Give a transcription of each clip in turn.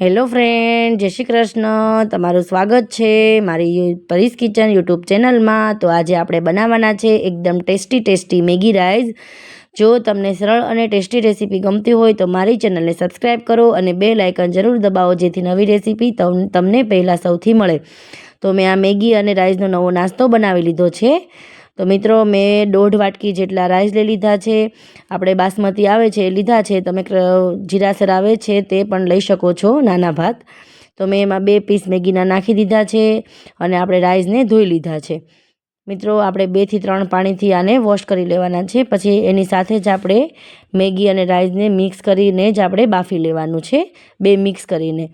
Hello friend, જય શ્રી કૃષ્ણ. તમારું સ્વાગત છે મારી પરીસ કિચન યુટ્યુબ ચેનલમાં. તો આજે આપણે બનાવવાના છે એકદમ ટેસ્ટી મેગી રાઈસ. જો તમને સરળ અને ટેસ્ટી રેસીપી ગમતી હોય તો મારી ચેનલને સબસ્ક્રાઈબ કરો અને બેલ આઇકન જરૂર દબાવો, જેથી નવી રેસીપી તમને પહેલાં સૌથી મળે. તો મેં આ મેગી અને રાઈસનો નવો નાસ્તો બનાવી લીધો છે. તો મિત્રો, મેં 1.5 વાટકી જેટલા રાઈસ લઈ લીધા છે. આપણે બાસમતી આવે છે એ લીધા છે. તમે જીરાસર આવે છે તે પણ લઈ શકો છો, નાના ભાત. તો મેં એમાં 2 પીસ મેગીના નાખી દીધા છે અને આપણે રાઈસને ધોઈ લીધા છે. મિત્રો, આપણે 2 થી 3 પાણીથી આને વોશ કરી લેવાના છે. પછી એની સાથે જ આપણે મેગી અને રાઈસને મિક્સ કરીને જ આપણે બાફી લેવાનું છે, 2 મિક્સ કરીને.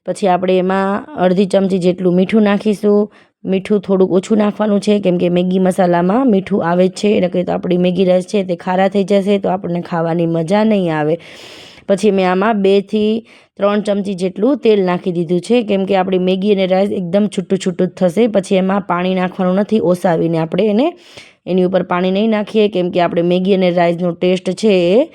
પછી આપણે એમાં અડધી ચમચી જેટલું મીઠું નાખીશું. મીઠું થોડુંક ઓછું નાખવાનું છે, કેમ કે મેગી મસાલામાં મીઠું આવે જ છે. એટલે કે તો આપણી મેગી રાઈસ છે તે ખારા થઈ જશે, તો આપણને ખાવાની મજા નહીં આવે. પછી મેં આમાં 2 થી 3 ચમચી જેટલું તેલ નાખી દીધું છે, કેમ કે આપણી મેગી અને રાઈસ એકદમ છૂટું જ થશે. પછી એમાં પાણી નાખવાનું નથી, ઓસાવીને આપણે એની ઉપર પાણી નહીં નાખીએ, કેમ કે આપણે મેગી અને રાઈસનો ટેસ્ટ છે એ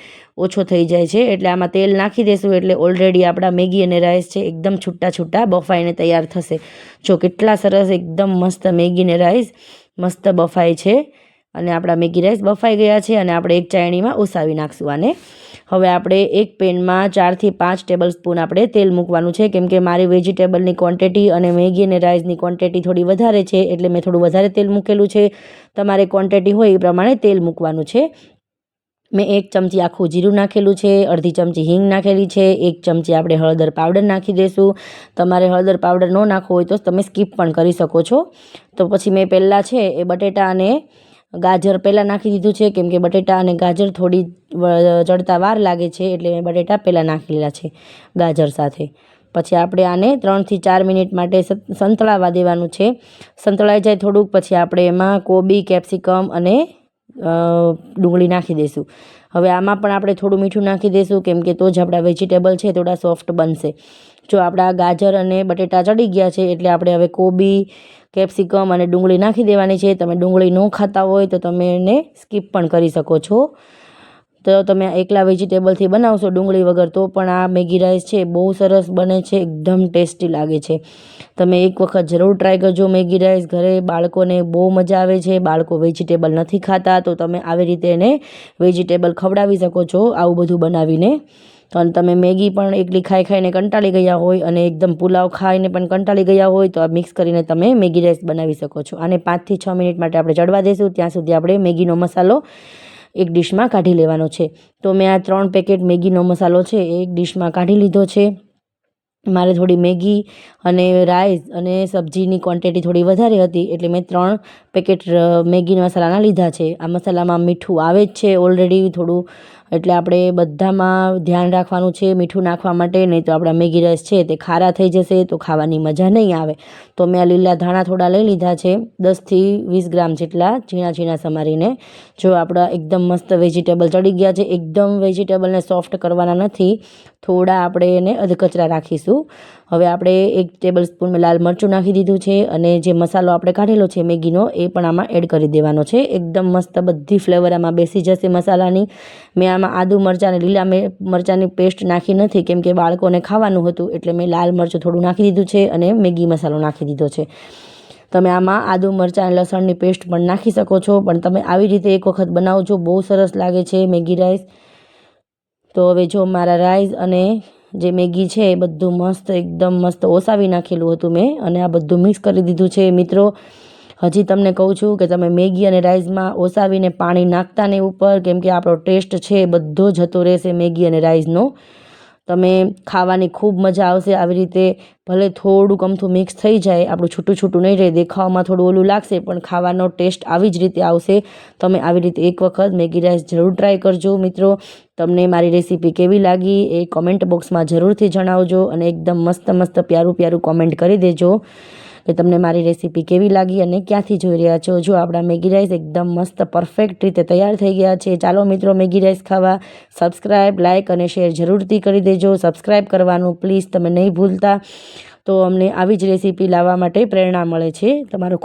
ઓછો થઈ જાય છે. એટલે આમાં તેલ નાખી દઈશું એટલે ઓલરેડી આપણા મેગી અને રાઈસ છે એકદમ છૂટા બફાઈને તૈયાર થશે. જો કેટલા સરસ એકદમ મસ્ત મેગી અને રાઈસ મસ્ત બફાય છે. અને આપણા મેગી રાઈસ બફાઈ ગયા છે અને આપણે એક ચાયણીમાં ઓસાવી નાખશું આને. હવે આપણે એક પેનમાં 4 થી 5 ટેબલ સ્પૂન આપણે તેલ મૂકવાનું છે, કેમ કે મારી વેજીટેબલની ક્વોન્ટિટી અને મેગી અને રાઈસની ક્વોન્ટિટી થોડી વધારે છે, એટલે મેં થોડું વધારે તેલ મૂકેલું છે. તમારે ક્વોન્ટિટી હોય એ પ્રમાણે તેલ મૂકવાનું છે. મેં 1 ચમચી આખું જીરું નાખેલું છે, અડધી ચમચી હિંગ નાખેલી છે, 1 ચમચી આપણે હળદર પાવડર નાખી દઈશું. તમારે હળદર પાવડર ન નાખવો હોય તો તમે સ્કીપ પણ કરી શકો છો. તો પછી મેં પહેલાં છે એ બટેટા અને ગાજર પહેલાં નાખી દીધું છે, કેમ કે બટેટા અને ગાજર થોડી ચડતા વાર લાગે છે, એટલે મેં બટેટા પહેલાં નાખેલા છે ગાજર સાથે. પછી આપણે આને 3 થી 4 મિનિટ માટે સંતળાવા દેવાનું છે. સંતળાઈ જાય થોડુંક પછી આપણે એમાં કોબી, કેપ્સિકમ અને ડુંગળી નાખી દઈશું. હવે આમાં પણ આપણે થોડું મીઠું નાખી દઈશું, કેમ કે તો જ આપણા વેજીટેબલ છે થોડા સોફ્ટ બનશે. જો આપણા ગાજર અને બટેટા ચડી ગયા છે એટલે આપણે હવે કોબી, કેપ્સિકમ અને ડુંગળી નાખી દેવાની છે. તમે ડુંગળી ન ખાતા હોય તો તમે એને સ્કીપ પણ કરી શકો છો. તો તમે એકલા વેજીટેબલથી બનાવશો ડુંગળી વગર તો પણ આ મેગી રાઈસ છે બહુ સરસ બને છે, એકદમ ટેસ્ટી લાગે છે. તમે એક વખત જરૂર ટ્રાય કરજો મેગી રાઈસ ઘરે. બાળકોને બહુ મજા આવે છે. બાળકો વેજીટેબલ નથી ખાતા, તો તમે આવી રીતે એને વેજીટેબલ ખવડાવી શકો છો આવું બધું બનાવીને. અને તમે મેગી પણ એકલી ખાઈને કંટાળી ગયા હોય અને એકદમ પુલાવ ખાઈને પણ કંટાળી ગયા હોય તો આ મિક્સ કરીને તમે મેગી રાઈસ બનાવી શકો છો. આને 5 થી 6 મિનિટ માટે આપણે ચડવા દઈશું. ત્યાં સુધી આપણે મેગીનો મસાલો એક ડીશમાં કાઢી લેવાનો છે. તો મેં આ 3 પેકેટ મેગીનો મસાલો છે એ એક ડીશમાં કાઢી લીધો છે. મારે થોડી મેગી અને રાઈસ અને સબ્જીની ક્વોન્ટિટી થોડી વધારે હતી, એટલે મેં 3 પેકેટ મેગી મસાલાના લીધા છે. આ મસાલામાં મીઠું આવે જ છે ઓલરેડી થોડું, એટલે આપણે બધામાં ધ્યાન રાખવાનું છે મીઠું નાખવા માટે, નહીં તો આપણા મેગી રાઈસ છે તે ખારા થઈ જશે, તો ખાવાની મજા નહીં આવે. તો મેં આ લીલા ધાણા થોડા લઈ લીધા છે, 10 થી 20 ગ્રામ જેટલા ઝીણા સમારીને. જો આપણા એકદમ મસ્ત વેજીટેબલ ચડી ગયા છે. એકદમ વેજીટેબલને સોફ્ટ કરવાના નથી, થોડા આપણે એને અધકચરા રાખીશું. હવે આપણે 1 ટેબલ સ્પૂન લાલ મરચું નાખી દીધું છે અને જે મસાલો આપણે કાઢેલો છે મેગીનો એ પણ આમાં એડ કરી દેવાનો છે. એકદમ મસ્ત બધી ફ્લેવર આમાં બેસી જશે મસાલાની. મેં આમાં આદુ મરચાં અને લીલા મરચાંની પેસ્ટ નાખી નથી, કેમ કે બાળકોને ખાવાનું હતું, એટલે મેં લાલ મરચું થોડું નાખી દીધું છે અને મેગી મસાલો નાખી દીધો છે. તમે આમાં આદુ મરચાં અને લસણની પેસ્ટ પણ નાખી શકો છો, પણ તમે આવી રીતે એક વખત બનાવજો, બહુ સરસ લાગે છે મેગી રાઈસ. તો હવે જો મારા રાઈસ અને જે મેગી છે એ બધું મસ્ત એકદમ મસ્ત ઓસાવી નાખેલું હતું મેં, અને આ બધું મિક્સ કરી દીધું છે. મિત્રો, હજી તમને કહું છું કે તમે મેગી અને રાઈસમાં ઓસાવીને પાણી નાખતા નહીં ઉપર, કેમ કે આપણો ટેસ્ટ છે એ બધો જતો રહેશે મેગી અને રાઈસનો. તમે ખાવાની ખૂબ મજા આવશે આવી રીતે. ભલે થોડુંક અમથું મિક્સ થઈ જાય, આપણું છૂટું નહીં રહે, દેખાવામાં થોડું ઓલું લાગશે, પણ ખાવાનો ટેસ્ટ આવી જ રીતે આવશે. તમે આવી રીતે એક વખત મેગી રાઈસ જરૂર ટ્રાય કરજો. મિત્રો, તમને મારી રેસીપી કેવી લાગી એ કોમેન્ટ બોક્સમાં જરૂરથી જણાવજો, અને એકદમ મસ્ત પ્યારું કોમેન્ટ કરી દેજો કે તમને મારી રેસીપી કેવી લાગી અને ક્યાંથી જોઈ રહ્યા છો. જો આપણા મેગી રાઈસ એકદમ મસ્ત પરફેક્ટ રીતે તૈયાર થઈ ગયા છે. ચાલો મિત્રો, મેગી રાઈસ ખાવા. સબસ્ક્રાઈબ, લાઇક અને શેર જરૂરથી કરી દેજો. સબસ્ક્રાઈબ કરવાનું પ્લીઝ તમે નહીં ભૂલતા, તો અમને આવી જ રેસીપી લાવવા માટે પ્રેરણા મળે છે. તમારો ખૂબ